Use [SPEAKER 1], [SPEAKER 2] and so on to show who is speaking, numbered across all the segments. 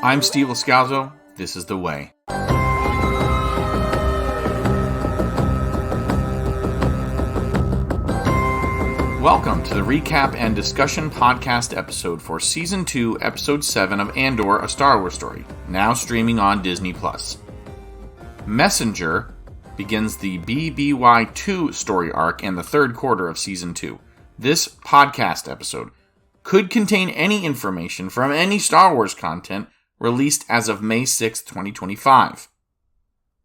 [SPEAKER 1] I'm Steve Lascalzo. This is The Way. Welcome to the recap and discussion podcast episode for Season 2, Episode 7 of Andor, A Star Wars Story, now streaming on Disney+. Messenger begins the BBY2 story arc and the third quarter of Season 2. This podcast episode could contain any information from any Star Wars content released as of May 6, 2025.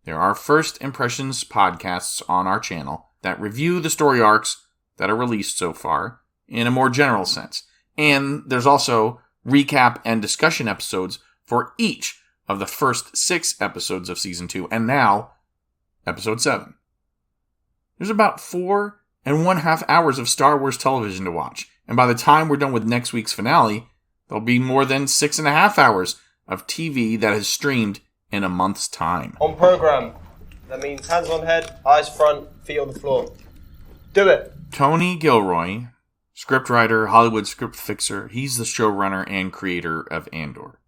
[SPEAKER 1] There are first impressions podcasts on our channel that review the story arcs that are released so far in a more general sense. And there's also recap and discussion episodes for each of the first 6 episodes of Season 2, and now Episode 7. There's about 4.5 hours of Star Wars television to watch, and by the time we're done with next week's finale, there'll be more than 6.5 hours of TV that has streamed in a month's time.
[SPEAKER 2] On program. That means hands on head, eyes front, feet on the floor. Do it.
[SPEAKER 1] Tony Gilroy, scriptwriter, Hollywood script fixer, he's the showrunner and creator of Andor.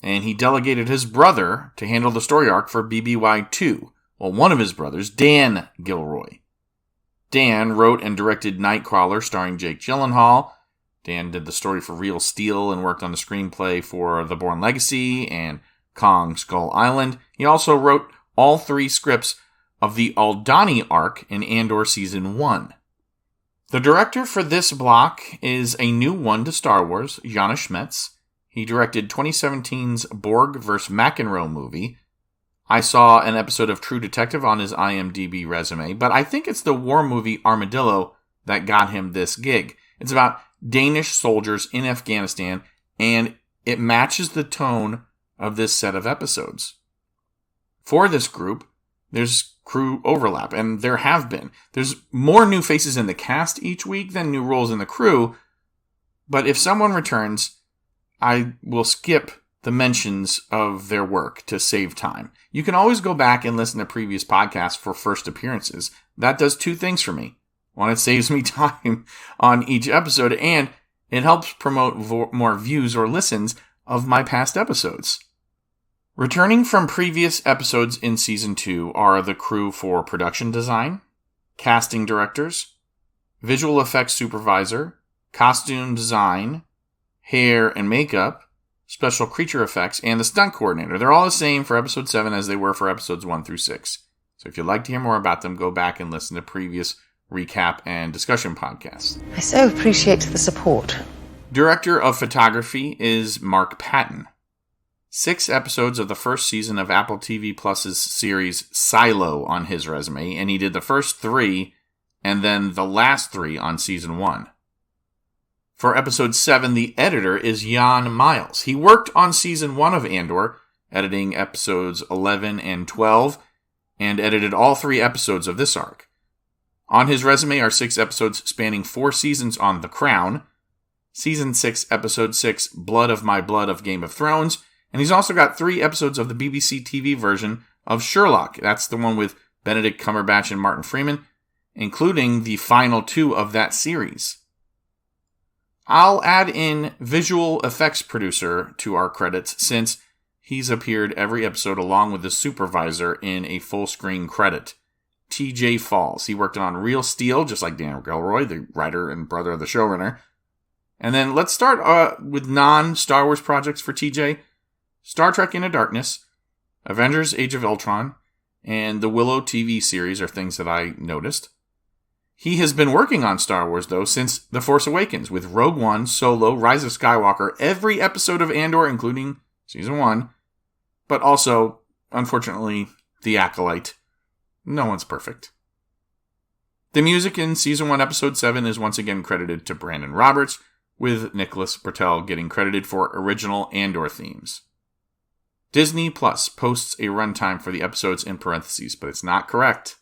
[SPEAKER 1] And he delegated his brother to handle the story arc for BBY2. Well, one of his brothers, Dan Gilroy. Dan wrote and directed Nightcrawler starring Jake Gyllenhaal. Dan did the story for Real Steel and worked on the screenplay for The Bourne Legacy and Kong Skull Island. He also wrote all 3 scripts of the Aldhani arc in Andor Season 1. The director for this block is a new one to Star Wars, Jana Schmetz. He directed 2017's Borg vs. McEnroe movie. I saw an episode of True Detective on his IMDb resume, but I think it's the war movie Armadillo that got him this gig. It's about Danish soldiers in Afghanistan, and it matches the tone of this set of episodes. For this group, there's crew overlap, and there have been. There's more new faces in the cast each week than new roles in the crew, but if someone returns, I will skip the mentions of their work to save time. You can always go back and listen to previous podcasts for first appearances. That does 2 things for me. One, it saves me time on each episode, and it helps promote more views or listens of my past episodes. Returning from previous episodes in Season 2 are the crew for production design, casting directors, visual effects supervisor, costume design, hair and makeup, special creature effects, and the stunt coordinator. They're all the same for Episode 7 as they were for Episodes 1 through 6. So if you'd like to hear more about them, go back and listen to previous recap and discussion podcasts.
[SPEAKER 3] I so appreciate the support.
[SPEAKER 1] Director of photography is Mark Patton. 6 episodes of the first season of Apple TV Plus's series Silo on his resume, and he did the first 3 and then the last 3 on Season 1. For Episode 7, the editor is Jan Miles. He worked on Season 1 of Andor, editing Episodes 11 and 12, and edited all 3 episodes of this arc. On his resume are 6 episodes spanning 4 seasons on The Crown, Season 6, Episode 6, Blood of My Blood of Game of Thrones, and he's also got 3 episodes of the BBC TV version of Sherlock. That's the one with Benedict Cumberbatch and Martin Freeman, including the final 2 of that series. I'll add in visual effects producer to our credits since he's appeared every episode along with the supervisor in a full-screen credit. TJ Falls. He worked on Real Steel, just like Dan Gilroy, the writer and brother of the showrunner. And then let's start with non-Star Wars projects for TJ. Star Trek Into Darkness, Avengers Age of Ultron, and the Willow TV series are things that I noticed. He has been working on Star Wars, though, since The Force Awakens, with Rogue One, Solo, Rise of Skywalker, every episode of Andor, including Season 1, but also, unfortunately, The Acolyte. No one's perfect. The music in Season 1, Episode 7 is once again credited to Brandon Roberts, with Nicholas Bertel getting credited for original Andor themes. Disney Plus posts a runtime for the episodes in parentheses, but it's not correct.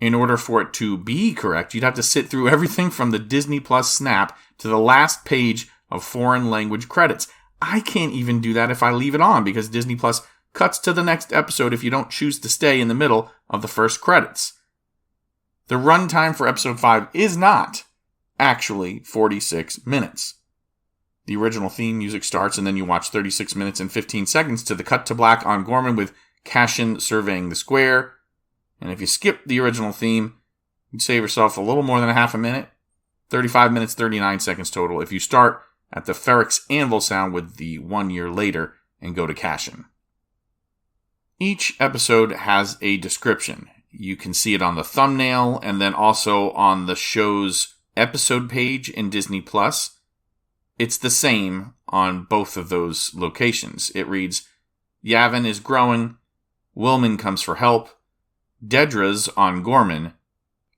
[SPEAKER 1] In order for it to be correct, you'd have to sit through everything from the Disney Plus snap to the last page of foreign language credits. I can't even do that if I leave it on, because Disney Plus cuts to the next episode if you don't choose to stay in the middle of the first credits. The runtime for Episode 5 is not actually 46 minutes. The original theme music starts, and then you watch 36 minutes and 15 seconds to the cut to black on Ghorman with Cassian surveying the square. And if you skip the original theme, you'd save yourself a little more than a half a minute. 35 minutes, 39 seconds total if you start at the Ferrex Anvil sound with the 1 year later and go to Cassian. Each episode has a description. You can see it on the thumbnail and then also on the show's episode page in Disney+. It's the same on both of those locations. It reads, Yavin is growing, Wilmon comes for help, Dedra's on Ghorman,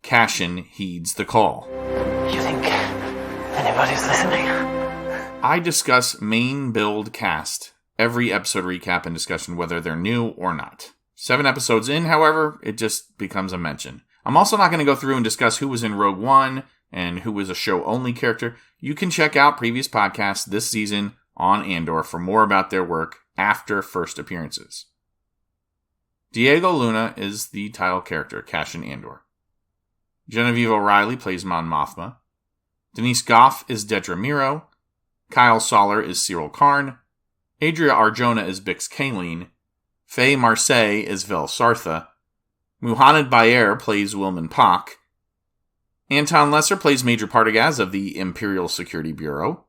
[SPEAKER 1] Cassian heeds the call.
[SPEAKER 3] You think anybody's listening?
[SPEAKER 1] I discuss main build cast, every episode recap and discussion whether they're new or not. 7 episodes in, however, it just becomes a mention. I'm also not going to go through and discuss who was in Rogue One and who was a show-only character. You can check out previous podcasts this season on Andor for more about their work after first appearances. Diego Luna is the title character, Cassian Andor. Genevieve O'Reilly plays Mon Mothma. Denise Goff is Dedra Meero. Kyle Soller is Syril Karn. Adria Arjona is Bix Kayleen. Faye Marseille is Vel Sartha. Muhammad Bayer plays Wilmon Pak. Anton Lesser plays Major Partagaz of the Imperial Security Bureau.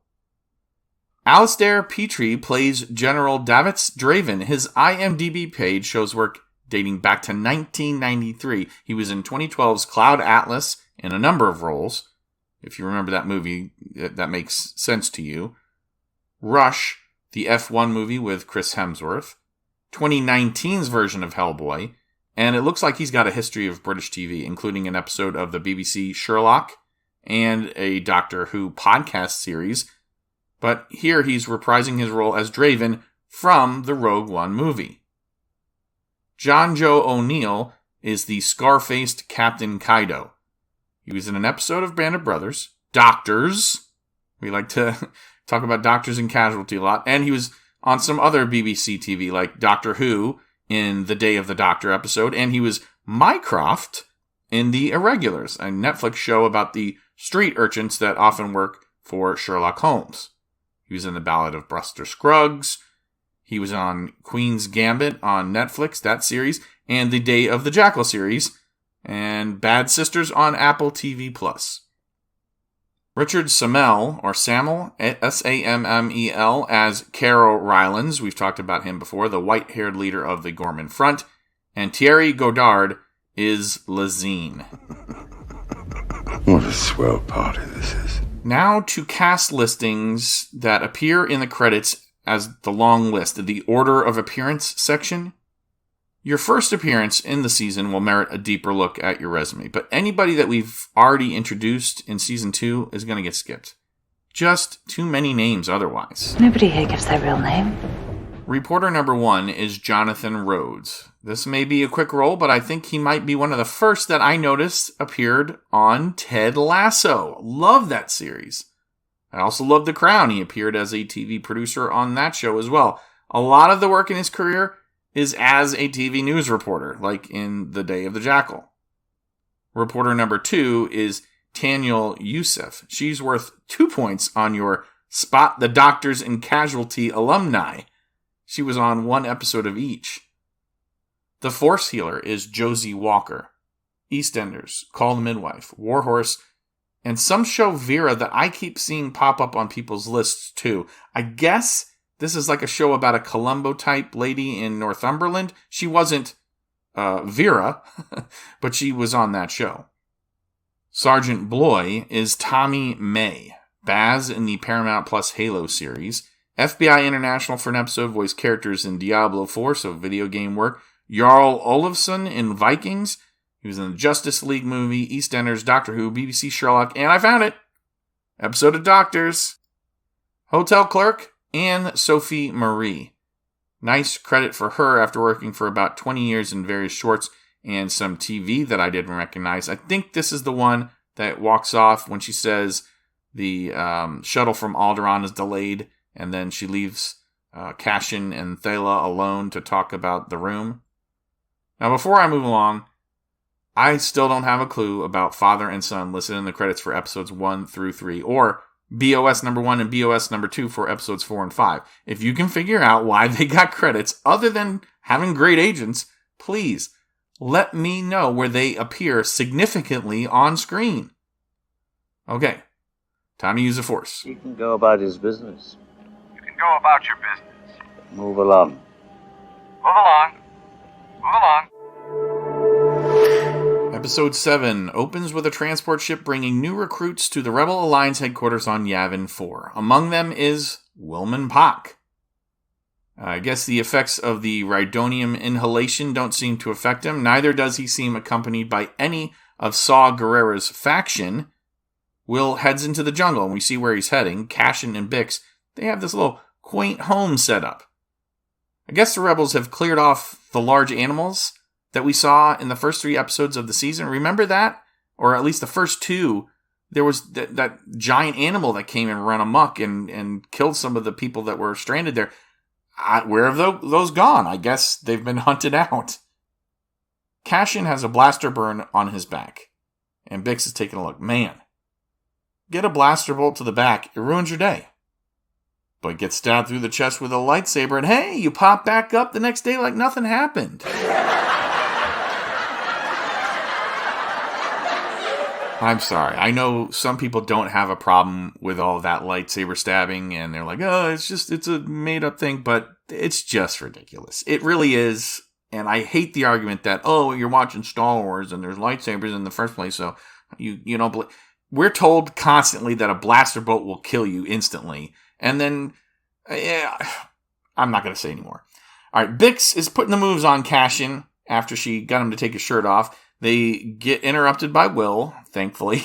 [SPEAKER 1] Alistair Petrie plays General Davitz Draven. His IMDb page shows work dating back to 1993. He was in 2012's Cloud Atlas in a number of roles. If you remember that movie, that makes sense to you. Rush, the F1 movie with Chris Hemsworth. 2019's version of Hellboy. And it looks like he's got a history of British TV, including an episode of the BBC Sherlock and a Doctor Who podcast series. But here he's reprising his role as Draven from the Rogue One movie. John Joe O'Neill is the scar-faced Captain Kaido. He was in an episode of Band of Brothers, Doctors. We like to talk about Doctors and Casualty a lot. And he was on some other BBC TV like Doctor Who in the Day of the Doctor episode. And he was Mycroft in The Irregulars, a Netflix show about the street urchins that often work for Sherlock Holmes. He was in The Ballad of Buster Scruggs. He was on Queen's Gambit on Netflix, that series, and the Day of the Jackal series, and Bad Sisters on Apple TV+. Richard Sammel, or Sammel, S-A-M-M-E-L, as Caro Rylance. We've talked about him before, the white-haired leader of the Ghorman Front. And Thierry Godard is Lazine.
[SPEAKER 4] What a swell party this is.
[SPEAKER 1] Now to cast listings that appear in the credits as the long list, the order of appearance section. Your first appearance in the season will merit a deeper look at your resume, but anybody that we've already introduced in Season 2 is going to get skipped. Just too many names otherwise.
[SPEAKER 3] Nobody here gives their real name.
[SPEAKER 1] Reporter number 1 is Jonathan Rhodes. This may be a quick role, but I think he might be one of the first that I noticed appeared on Ted Lasso. Love that series. I also love The Crown. He appeared as a TV producer on that show as well. A lot of the work in his career is as a TV news reporter, like in The Day of the Jackal. Reporter number 2 is Taniel Youssef. She's worth 2 points on your Spot the Doctors and Casualty alumni. She was on 1 episode of each. The Force Healer is Josie Walker. EastEnders, Call the Midwife, Warhorse, and some show Vera that I keep seeing pop up on people's lists too. I guess this is like a show about a Columbo-type lady in Northumberland. She wasn't Vera, but she was on that show. Sergeant Bloy is Tommy May. Baz in the Paramount Plus Halo series. FBI International for an episode, voiced characters in Diablo 4, so video game work. Jarl Olafsson in Vikings. He was in the Justice League movie, EastEnders, Doctor Who, BBC Sherlock, and I found it! Episode of Doctors. Hotel Clerk, Anne Sophie Marie. Nice credit for her after working for about 20 years in various shorts and some TV that I didn't recognize. I think this is the one that walks off when she says the shuttle from Alderaan is delayed, and then she leaves Cassian and Thela alone to talk about the room. Now, before I move along, I still don't have a clue about father and son listed in the credits for episodes 1 through 3, or BOS number 1 and BOS number 2 for episodes 4 and 5. If you can figure out why they got credits other than having great agents, please let me know where they appear significantly on screen. Okay, time to use the Force.
[SPEAKER 5] He can go about his business.
[SPEAKER 6] You can go about your business.
[SPEAKER 5] Move along.
[SPEAKER 6] Move along. Move along.
[SPEAKER 1] Episode 7 opens with a transport ship bringing new recruits to the Rebel Alliance headquarters on Yavin 4. Among them is Wilmon Pak. I guess the effects of the rhydonium inhalation don't seem to affect him. Neither does he seem accompanied by any of Saw Gerrera's faction. Will heads into the jungle, and we see where he's heading. Cassian and Bix, they have this little quaint home set up. I guess the rebels have cleared off the large animals that we saw in the first 3 episodes of the season. Remember that? Or at least the first 2. There was that giant animal that came and ran amok and killed some of the people that were stranded there. Where have those gone? I guess they've been hunted out. Cassian has a blaster burn on his back. And Bix is taking a look. Man, get a blaster bolt to the back, it ruins your day. But get stabbed through the chest with a lightsaber, and hey, you pop back up the next day like nothing happened. I'm sorry. I know some people don't have a problem with all that lightsaber stabbing, and they're like, oh, it's a made-up thing, but it's just ridiculous. It really is, and I hate the argument that, oh, you're watching Star Wars, and there's lightsabers in the first place, so you don't believe. We're told constantly that a blaster bolt will kill you instantly, and then, I'm not going to say anymore. All right, Bix is putting the moves on Cassian after she got him to take his shirt off. They get interrupted by Will, thankfully.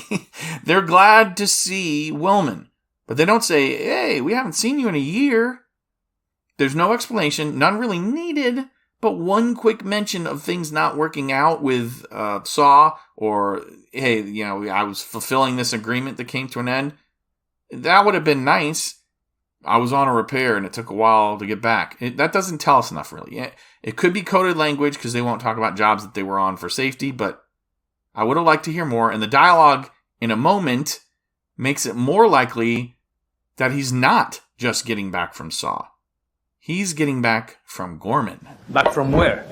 [SPEAKER 1] They're glad to see Wilmon, but they don't say, hey, we haven't seen you in a year. There's no explanation, none really needed, but one quick mention of things not working out with Saw, or, hey, I was fulfilling this agreement that came to an end. That would have been nice. I was on a repair and it took a while to get back. That doesn't tell us enough, really. It could be coded language because they won't talk about jobs that they were on for safety, but I would have liked to hear more. And the dialogue in a moment makes it more likely that he's not just getting back from Saw. He's getting back from Ghorman.
[SPEAKER 7] Back from where?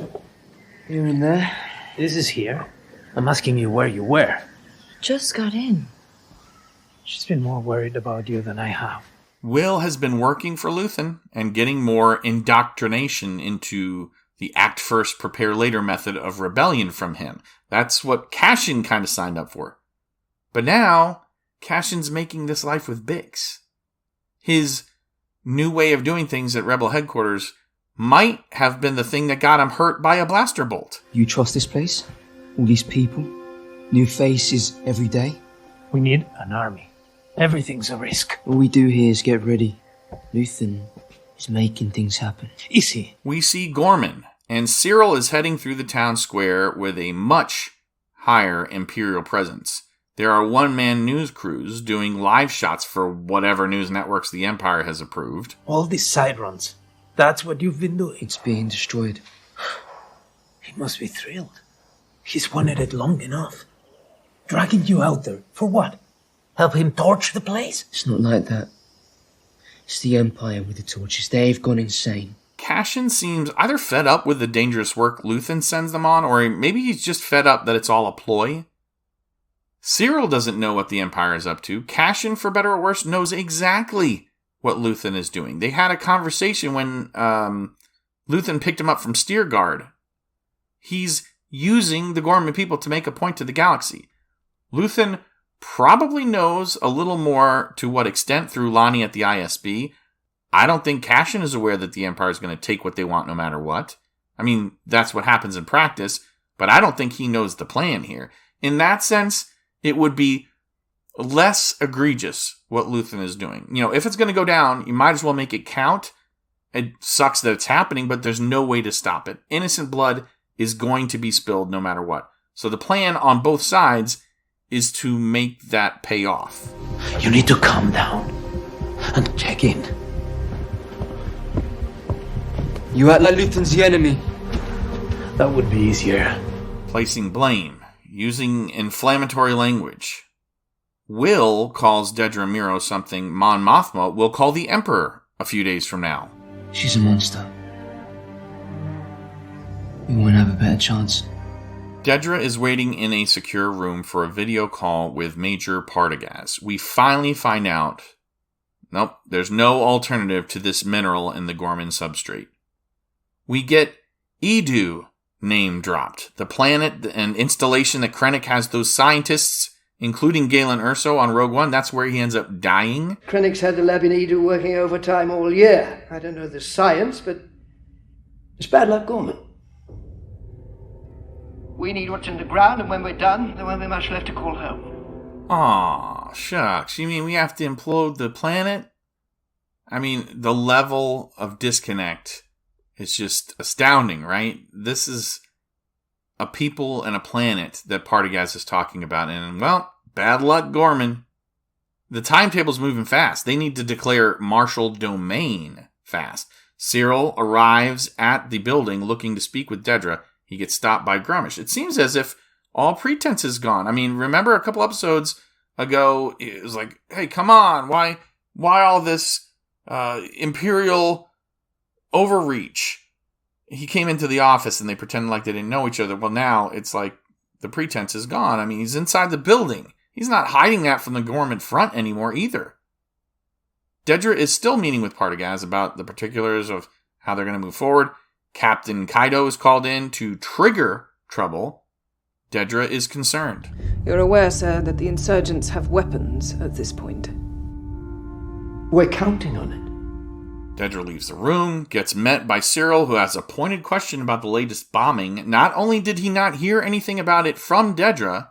[SPEAKER 3] You're in there.
[SPEAKER 7] This is here. I'm asking you where you were.
[SPEAKER 3] Just got in.
[SPEAKER 7] She's been more worried about you than I have.
[SPEAKER 1] Will has been working for Luthen and getting more indoctrination into the act first, prepare later method of rebellion from him. That's what Cassian kind of signed up for. But now, Cassian's making this life with Bix. His new way of doing things at Rebel headquarters might have been the thing that got him hurt by a blaster bolt.
[SPEAKER 8] You trust this place? All these people? New faces every day?
[SPEAKER 7] We need an army. Everything's a risk.
[SPEAKER 8] All we do here is get ready. Luthen is making things happen.
[SPEAKER 7] Is he?
[SPEAKER 1] We see Ghorman, and Syril is heading through the town square with a much higher Imperial presence. There are one-man news crews doing live shots for whatever news networks the Empire has approved.
[SPEAKER 7] All these side runs. That's what you've been doing.
[SPEAKER 8] It's being destroyed.
[SPEAKER 7] He must be thrilled. He's wanted it long enough. Dragging you out there. For what? Help him torch the place?
[SPEAKER 8] It's not like that. It's the Empire with the torches. They've gone insane.
[SPEAKER 1] Cassian seems either fed up with the dangerous work Luthen sends them on, or maybe he's just fed up that it's all a ploy. Syril doesn't know what the Empire is up to. Cassian, for better or worse, knows exactly what Luthen is doing. They had a conversation when Luthen picked him up from Steer Guard. He's using the Ghorman people to make a point to the galaxy. Luthen probably knows a little more to what extent through Lonnie at the ISB. I don't think Cassian is aware that the Empire is going to take what they want no matter what. I mean, that's what happens in practice, but I don't think he knows the plan here. In that sense, it would be less egregious what Luthen is doing. If it's going to go down, you might as well make it count. It sucks that it's happening, but there's no way to stop it. Innocent blood is going to be spilled no matter what. So the plan on both sides is to make that pay off.
[SPEAKER 7] You need to calm down and check in.
[SPEAKER 8] You act like Luthen's the enemy.
[SPEAKER 7] That would be easier.
[SPEAKER 1] Placing blame, using inflammatory language. Will calls Dedra Meero something Mon Mothma will call the Emperor a few days from now.
[SPEAKER 8] She's a monster. We won't have a better chance.
[SPEAKER 1] Dedra is waiting in a secure room for a video call with Major Partagaz. We finally find out, nope, there's no alternative to this mineral in the Ghorman substrate. We get Edu name dropped, the planet and installation that Krennic has those scientists, including Galen Erso on Rogue One. That's where he ends up dying.
[SPEAKER 9] Krennic's had the lab in Edu working overtime all year. I don't know the science, but it's bad luck, Ghorman. We need what's in the ground, and when we're done, there won't be much left to call home.
[SPEAKER 1] Aw, shucks. You mean we have to implode the planet? I mean, the level of disconnect is just astounding, right? This is a people and a planet that Partagaz is talking about, and, well, bad luck, Ghorman. The timetable's moving fast. They need to declare martial domain fast. Syril arrives at the building looking to speak with Dedra. He gets stopped by Grummish. It seems as if all pretense is gone. I mean, remember a couple episodes ago, it was like, hey, come on, why all this Imperial overreach? He came into the office and they pretended like they didn't know each other. Well, now it's like the pretense is gone. I mean, he's inside the building. He's not hiding that from the Ghorman front anymore either. Dedra is still meeting with Partagaz about the particulars of how they're going to move forward. Captain Kaido is called in to trigger trouble. Dedra is concerned.
[SPEAKER 10] You're aware, sir, that the insurgents have weapons at this point.
[SPEAKER 9] We're counting on it.
[SPEAKER 1] Dedra leaves the room, gets met by Syril, who has a pointed question about the latest bombing. Not only did he not hear anything about it from Dedra,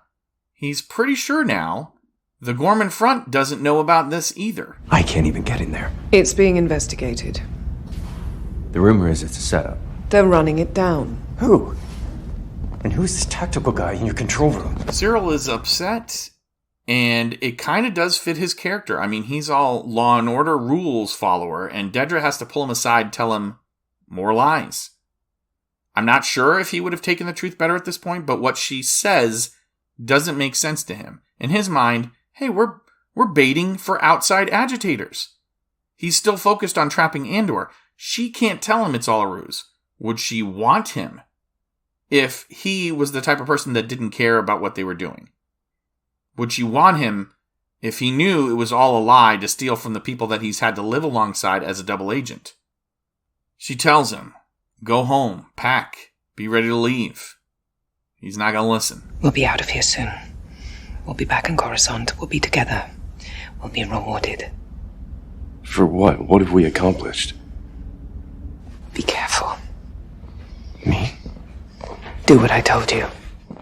[SPEAKER 1] he's pretty sure now the Ghorman front doesn't know about this either.
[SPEAKER 11] I can't even get in there.
[SPEAKER 10] It's being investigated.
[SPEAKER 11] The rumor is it's a setup.
[SPEAKER 10] They're running it down.
[SPEAKER 11] Who? And who's this tactical guy in your control room?
[SPEAKER 1] Syril is upset, and it kind of does fit his character. I mean, he's all law and order rules follower, and Dedra has to pull him aside and tell him more lies. I'm not sure if he would have taken the truth better at this point, but what she says doesn't make sense to him. In his mind, hey, we're baiting for outside agitators. He's still focused on trapping Andor. She can't tell him it's all a ruse. Would she want him if he was the type of person that didn't care about what they were doing? Would she want him if he knew it was all a lie to steal from the people that he's had to live alongside as a double agent? She tells him, go home, pack, be ready to leave. He's not going to listen.
[SPEAKER 3] We'll be out of here soon. We'll be back in Coruscant. We'll be together. We'll be rewarded.
[SPEAKER 4] For what? What have we accomplished?
[SPEAKER 3] Be careful.
[SPEAKER 4] Me?
[SPEAKER 3] Do what I told you.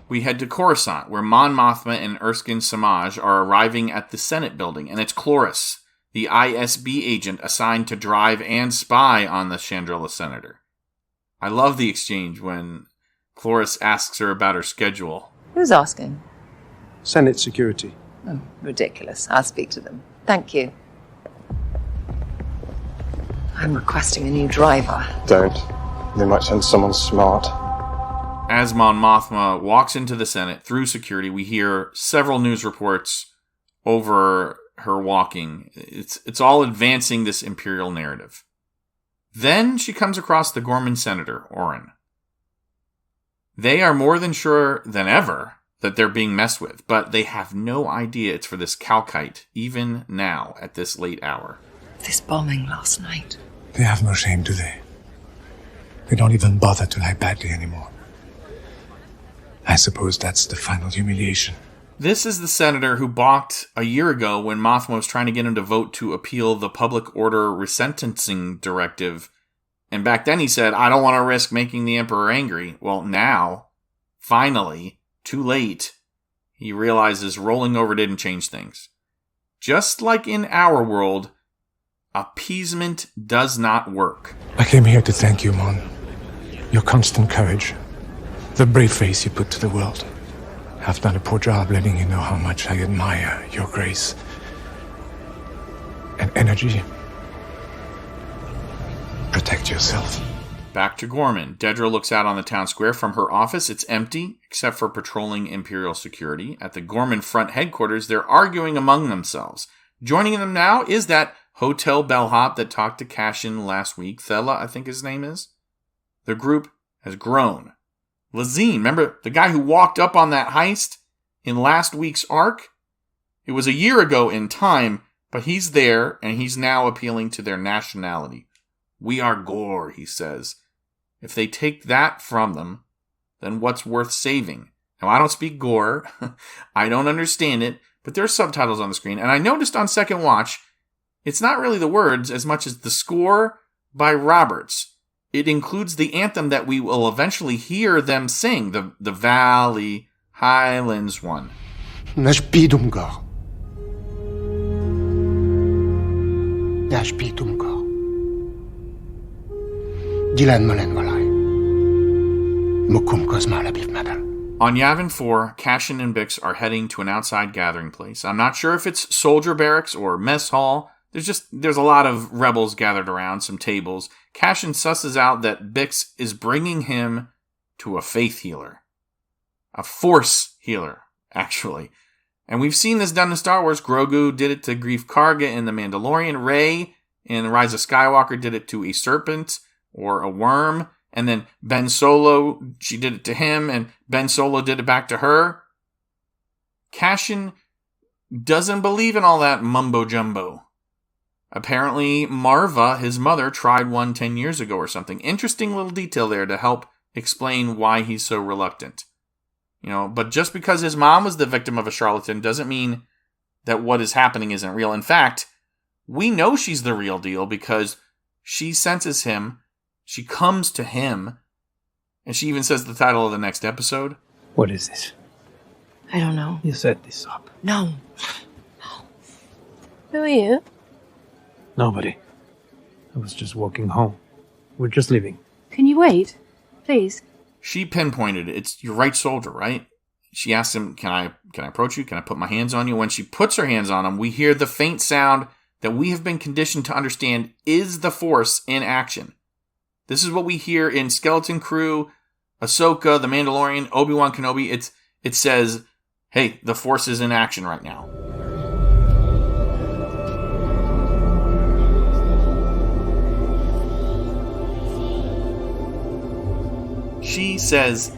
[SPEAKER 1] We head to Coruscant, where Mon Mothma and Erskine Samaj are arriving at the Senate building, and it's Cloris, the ISB agent assigned to drive and spy on the Chandrila senator. I love the exchange when Cloris asks her about her schedule.
[SPEAKER 12] Who's asking?
[SPEAKER 9] Senate security.
[SPEAKER 12] Oh, ridiculous. I'll speak to them. Thank you. I'm requesting a new driver.
[SPEAKER 13] Don't. They might send someone smart.
[SPEAKER 1] As Mon Mothma walks into the Senate through security, we hear several news reports over her walking. It's all advancing this Imperial narrative. Then she comes across the Ghorman senator, Oren. They are more than sure than ever that they're being messed with, but they have no idea it's for this Calkite, even now, at this late hour.
[SPEAKER 3] This bombing last night.
[SPEAKER 14] They have no shame, do they? They don't even bother to lie badly anymore. I suppose that's the final humiliation.
[SPEAKER 1] This is the senator who balked a year ago when Mothma was trying to get him to vote to appeal the public order resentencing directive. And back then he said, I don't want to risk making the Emperor angry. Well, now, finally, too late, he realizes rolling over didn't change things. Just like in our world, appeasement does not work.
[SPEAKER 14] I came here to thank you, Mon. Your constant courage. The brave face you put to the world. I've done a poor job letting you know how much I admire your grace and energy. Protect yourself.
[SPEAKER 1] Back to Ghorman. Dedra looks out on the town square from her office. It's empty, except for patrolling Imperial security. At the Ghorman front headquarters, they're arguing among themselves. Joining them now is that hotel bellhop that talked to Cassian last week. Thela, I think his name is. The group has grown. Lazine, remember the guy who walked up on that heist in last week's arc? It was a year ago in time, but he's there, and he's now appealing to their nationality. We are Ghor, he says. If they take that from them, then what's worth saving? Now, I don't speak Ghor. I don't understand it, but there's subtitles on the screen. And I noticed on second watch, it's not really the words as much as the score by Roberts. It includes the anthem that we will eventually hear them sing, the Valley Highlands one.
[SPEAKER 14] Nashpidumgar. Nashpidumgar. Dilan Molen Walai. Mukum Kozmala Bif Madal.
[SPEAKER 1] On Yavin 4, Cassian and Bix are heading to an outside gathering place. I'm not sure if it's soldier barracks or mess hall. There's a lot of rebels gathered around, some tables. Cassian susses out that Bix is bringing him to a faith healer. A force healer, actually. And we've seen this done in Star Wars. Grogu did it to Greef Karga in The Mandalorian. Rey in Rise of Skywalker did it to a serpent or a worm. And then Ben Solo, she did it to him, and Ben Solo did it back to her. Cassian doesn't believe in all that mumbo-jumbo. Apparently, Marva, his mother, tried one 10 years ago or something. Interesting little detail there to help explain why he's so reluctant. But just because his mom was the victim of a charlatan doesn't mean that what is happening isn't real. In fact, we know she's the real deal because she senses him. She comes to him, and she even says the title of the next episode.
[SPEAKER 7] What is this?
[SPEAKER 12] I don't know.
[SPEAKER 7] You set this up.
[SPEAKER 12] No.
[SPEAKER 10] Who are you?
[SPEAKER 7] Nobody. I was just walking home. We're just leaving.
[SPEAKER 10] Can you wait? Please.
[SPEAKER 1] She pinpointed it. It's your right shoulder, right? She asks him, can I approach you? Can I put my hands on you? When she puts her hands on him, we hear the faint sound that we have been conditioned to understand is the Force in action. This is what we hear in Skeleton Crew, Ahsoka, The Mandalorian, Obi-Wan Kenobi. It says, hey, the Force is in action right now. She says,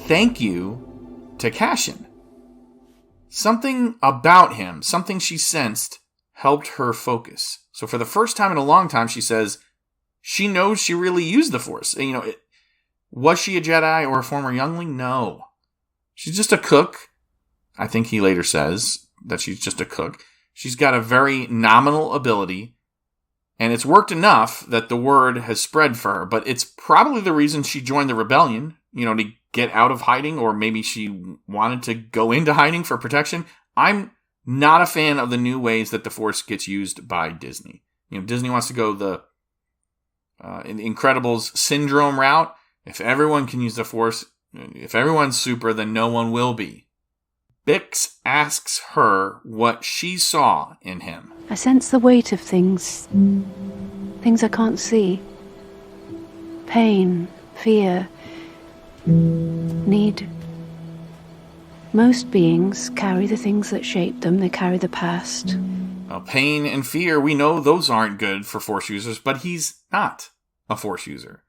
[SPEAKER 1] thank you to Cassian. Something about him, something she sensed, helped her focus. So for the first time in a long time, she says, she knows she really used the Force. Was she a Jedi or a former youngling? No. She's just a cook. I think he later says that she's just a cook. She's got a very nominal ability, and it's worked enough that the word has spread for her. But it's probably the reason she joined the rebellion, to get out of hiding, or maybe she wanted to go into hiding for protection. I'm not a fan of the new ways that the Force gets used by Disney. Disney wants to go the Incredibles syndrome route. If everyone can use the Force, if everyone's super, then no one will be. Bix asks her what she saw in him.
[SPEAKER 10] I sense the weight of things. Things I can't see. Pain, fear, need. Most beings carry the things that shape them. They carry the past.
[SPEAKER 1] Well, pain and fear, we know those aren't good for Force users, but he's not a Force user.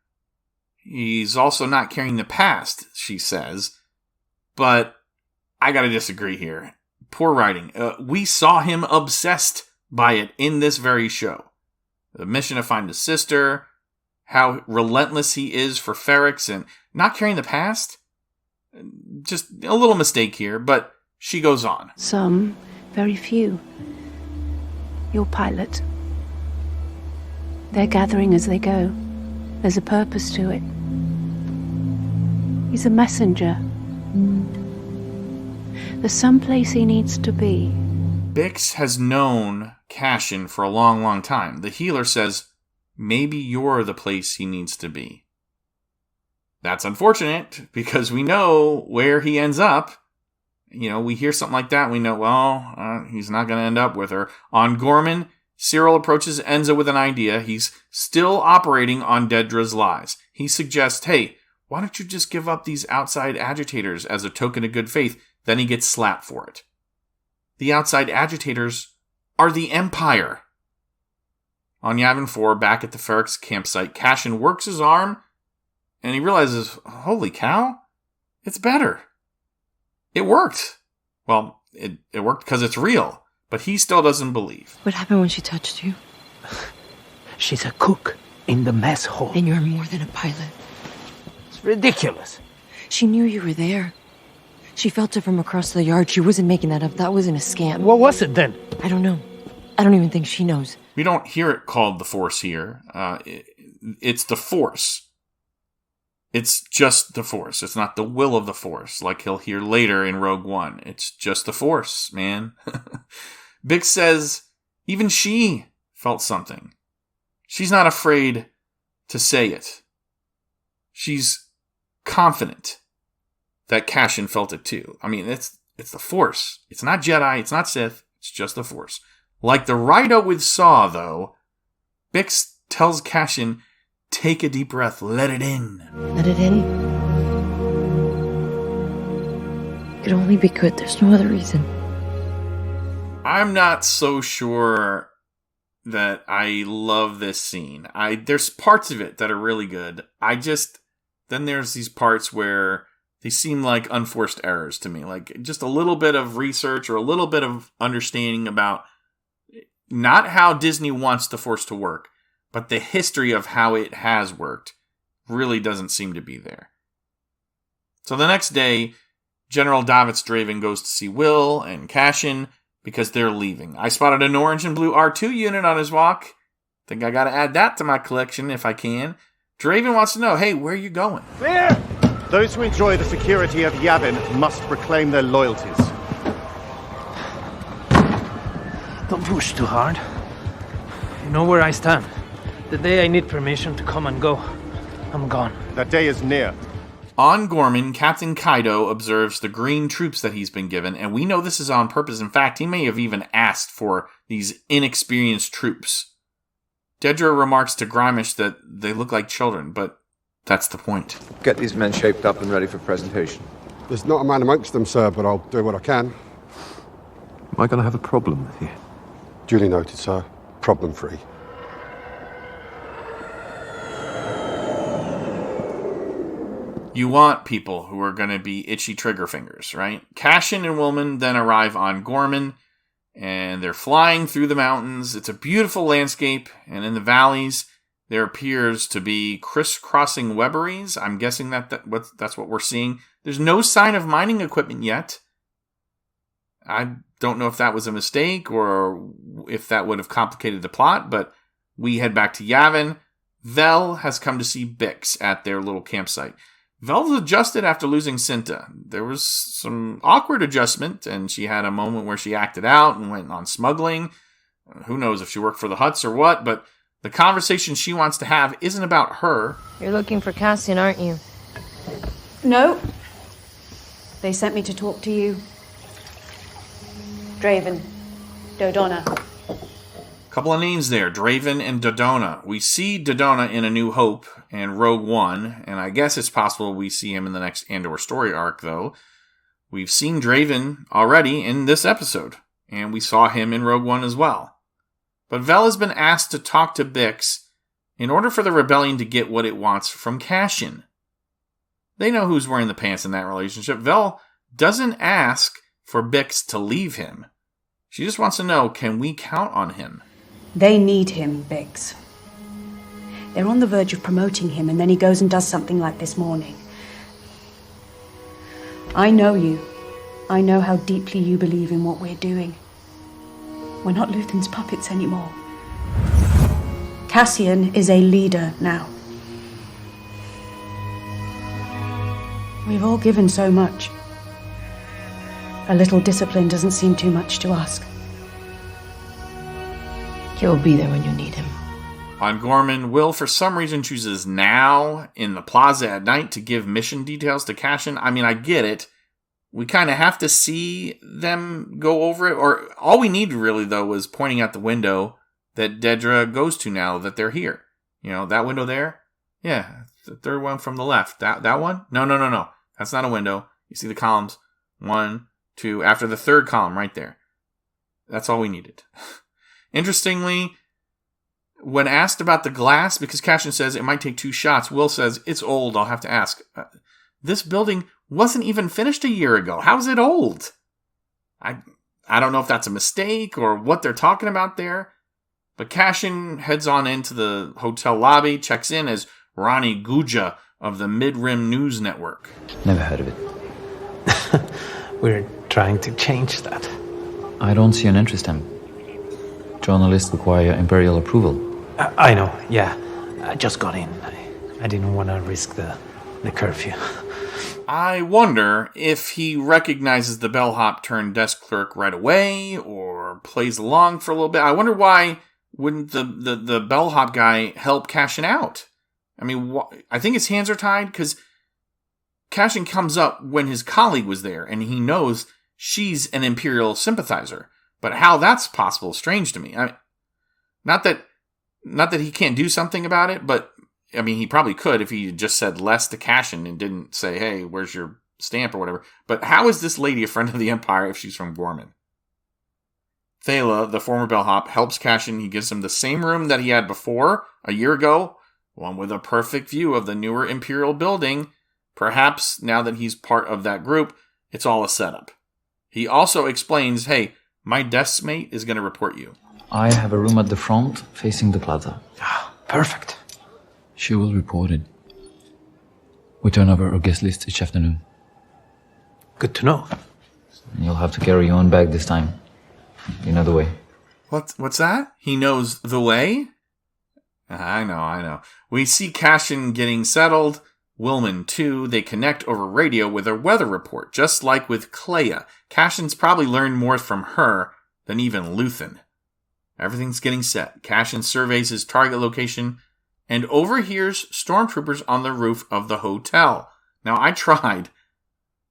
[SPEAKER 1] He's also not carrying the past, she says. But I gotta disagree here. Poor writing. We saw him obsessed by it in this very show. The mission to find his sister, how relentless he is for Ferrix, and not carrying the past. Just a little mistake here, but she goes on.
[SPEAKER 10] Some, very few. Your pilot. They're gathering as they go. There's a purpose to it. He's a messenger. There's some place he needs to be.
[SPEAKER 1] Bix has known Cassian for a long, long time. The healer says, maybe you're the place he needs to be. That's unfortunate, because we know where he ends up. We hear something like that, we know, he's not going to end up with her. On Ghorman, Syril approaches Enza with an idea. He's still operating on Dedra's lies. He suggests, hey, why don't you just give up these outside agitators as a token of good faith? Then he gets slapped for it. The outside agitators are the Empire. On Yavin 4, back at the Ferrex campsite, Cassian works his arm, and he realizes, holy cow, it's better. It worked. Well, it worked because it's real, but he still doesn't believe.
[SPEAKER 12] What happened when she touched you?
[SPEAKER 7] She's a cook in the mess hall.
[SPEAKER 12] And you're more than a pilot.
[SPEAKER 7] It's ridiculous.
[SPEAKER 12] She knew you were there. She felt it from across the yard. She wasn't making that up. That wasn't a scam.
[SPEAKER 7] What was it then?
[SPEAKER 12] I don't know. I don't even think she knows.
[SPEAKER 1] We don't hear it called the Force here. It's the Force. It's just the Force. It's not the will of the Force, like he'll hear later in Rogue One. It's just the Force, man. Bix says even she felt something. She's not afraid to say it. She's confident that Cassian felt it too. I mean, it's the Force. It's not Jedi. It's not Sith. It's just the Force. Like the Rito with Saw, though, Bix tells Cassian, take a deep breath. Let it in.
[SPEAKER 12] Let it in? It could only be good. There's no other reason.
[SPEAKER 1] I'm not so sure that I love this scene. There's parts of it that are really good. Then there's these parts where they seem like unforced errors to me. Like just a little bit of research or a little bit of understanding about not how Disney wants the Force to work, but the history of how it has worked really doesn't seem to be there. So the next day, General Davitz Draven goes to see Will and Cassian because they're leaving. I spotted an orange and blue R2 unit on his walk. Think I gotta add that to my collection if I can. Draven wants to know, hey, where are you going?
[SPEAKER 15] Clear! Those who enjoy the security of Yavin must proclaim their loyalties.
[SPEAKER 7] Don't push too hard. You know where I stand. The day I need permission to come and go, I'm gone.
[SPEAKER 15] That day is near.
[SPEAKER 1] On Ghorman, Captain Kaido observes the green troops that he's been given, and we know this is on purpose. In fact, he may have even asked for these inexperienced troops. Dedra remarks to Grimish that they look like children, but that's the point.
[SPEAKER 16] Get these men shaped up and ready for presentation.
[SPEAKER 13] There's not a man amongst them, sir, but I'll do what I can.
[SPEAKER 16] Am I going to have a problem with you?
[SPEAKER 13] Duly noted, sir. Problem-free.
[SPEAKER 1] You want people who are going to be itchy trigger fingers, right? Cassian and Wilmon then arrive on Ghorman, and they're flying through the mountains. It's a beautiful landscape, and in the valleys, there appears to be crisscrossing webberies. I'm guessing that's what we're seeing. There's no sign of mining equipment yet. I don't know if that was a mistake or if that would have complicated the plot, but we head back to Yavin. Vel has come to see Bix at their little campsite. Vel's adjusted after losing Cinta. There was some awkward adjustment, and she had a moment where she acted out and went on smuggling. Who knows if she worked for the Hutts or what, but the conversation she wants to have isn't about her.
[SPEAKER 12] You're looking for Cassian, aren't you?
[SPEAKER 10] No. They sent me to talk to you. Draven. Dodonna.
[SPEAKER 1] Couple of names there, Draven and Dodonna. We see Dodonna in A New Hope and Rogue One, and I guess it's possible we see him in the next Andor story arc, though. We've seen Draven already in this episode, and we saw him in Rogue One as well. But Vel has been asked to talk to Bix in order for the rebellion to get what it wants from Cassian. They know who's wearing the pants in that relationship. Vel doesn't ask for Bix to leave him. She just wants to know, can we count on him?
[SPEAKER 10] They need him, Bix. They're on the verge of promoting him, and then he goes and does something like this morning. I know you. I know how deeply you believe in what we're doing. We're not Luthen's puppets anymore. Cassian is a leader now. We've all given so much. A little discipline doesn't seem too much to ask.
[SPEAKER 12] He'll be there when you need him.
[SPEAKER 1] On Ghorman, Will for some reason chooses now in the plaza at night to give mission details to Cassian. I mean, I get it. We kind of have to see them go over it. Or all we need really, though, was pointing out the window that Dedra goes to now that they're here. You know, that window there? Yeah, the third one from the left. That one? No. That's not a window. You see the columns. 1, 2, after the third column right there. That's all we needed. Interestingly, when asked about the glass, because Cassian says it might take 2 shots, Will says, it's old, I'll have to ask. This building wasn't even finished a year ago. How's it old? I don't know if that's a mistake or what they're talking about there. But Cassian heads on into the hotel lobby, checks in as Ronnie Guja of the Mid-Rim News Network.
[SPEAKER 17] Never heard of it.
[SPEAKER 7] We're trying to change that.
[SPEAKER 17] I don't see an interest in. Journalists require imperial approval.
[SPEAKER 7] I know, yeah. I just got in. I didn't want to risk the curfew.
[SPEAKER 1] I wonder if he recognizes the bellhop turned desk clerk right away or plays along for a little bit. I wonder why wouldn't the bellhop guy help Cassian out? I mean, I think his hands are tied because Cassian comes up when his colleague was there and he knows she's an Imperial sympathizer. But how that's possible is strange to me. I mean, not that he can't do something about it, but I mean, he probably could if he just said less to Cassian and didn't say, hey, where's your stamp or whatever. But how is this lady a friend of the Empire if she's from Ghorman? Thala, the former bellhop, helps Cassian. He gives him the same room that he had before, a year ago, one with a perfect view of the newer Imperial building. Perhaps now that he's part of that group, it's all a setup. He also explains, hey, my desk mate is going to report you.
[SPEAKER 17] I have a room at the front facing the plaza.
[SPEAKER 7] Perfect.
[SPEAKER 17] She will report it. We turn over our guest list each afternoon.
[SPEAKER 7] Good to know.
[SPEAKER 17] You'll have to carry your own bag this time. You know the way.
[SPEAKER 1] What's that? He knows the way? I know. We see Cassian getting settled. Wilmon, too. They connect over radio with a weather report, just like with Clea. Cassian's probably learned more from her than even Luthen. Everything's getting set. Cassian surveys his target location and overhears stormtroopers on the roof of the hotel. Now, I tried,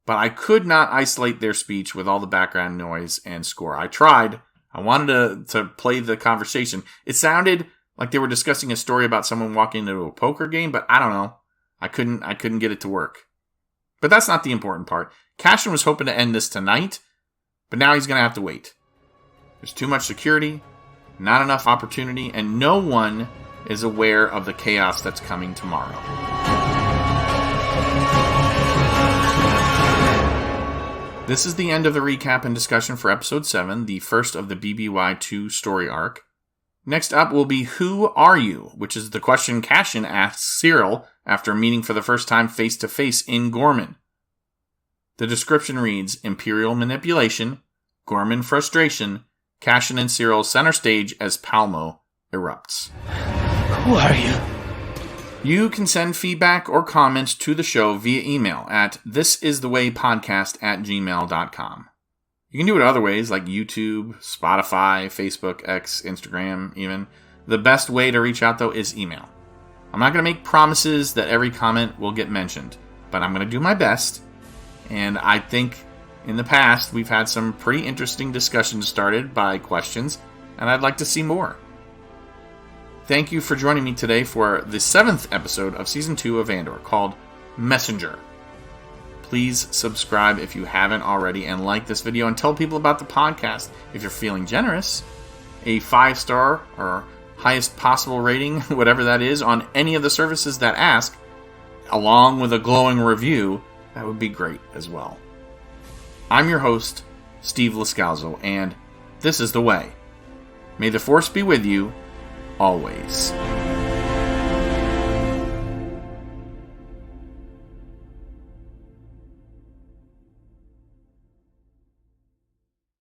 [SPEAKER 1] but I could not isolate their speech with all the background noise and score. I tried. I wanted to play the conversation. It sounded like they were discussing a story about someone walking into a poker game, but I don't know. I couldn't get it to work. But that's not the important part. Cassian was hoping to end this tonight, but now he's going to have to wait. There's too much security, not enough opportunity, and no one is aware of the chaos that's coming tomorrow. This is the end of the recap and discussion for Episode 7, the first of the BBY2 story arc. Next up will be Who Are You?, which is the question Cassian asks Syril after meeting for the first time face-to-face in Ghorman. The description reads, Imperial manipulation, Ghorman frustration, Cassian and Syril center stage as Palmo erupts.
[SPEAKER 7] Who are you?
[SPEAKER 1] You can send feedback or comments to the show via email at thisisthewaypodcast@gmail.com. You can do it other ways like YouTube, Spotify, Facebook, X, Instagram even. The best way to reach out, though, is email. I'm not going to make promises that every comment will get mentioned, but I'm going to do my best. And I think in the past we've had some pretty interesting discussions started by questions, and I'd like to see more. Thank you for joining me today for the 7th episode of Season 2 of Andor, called Messenger. Please subscribe if you haven't already, and like this video, and tell people about the podcast. If you're feeling generous, a 5-star or highest possible rating, whatever that is, on any of the services that ask, along with a glowing review, that would be great as well. I'm your host, Steve Lascalzo, and this is The Way. May the Force be with you, always.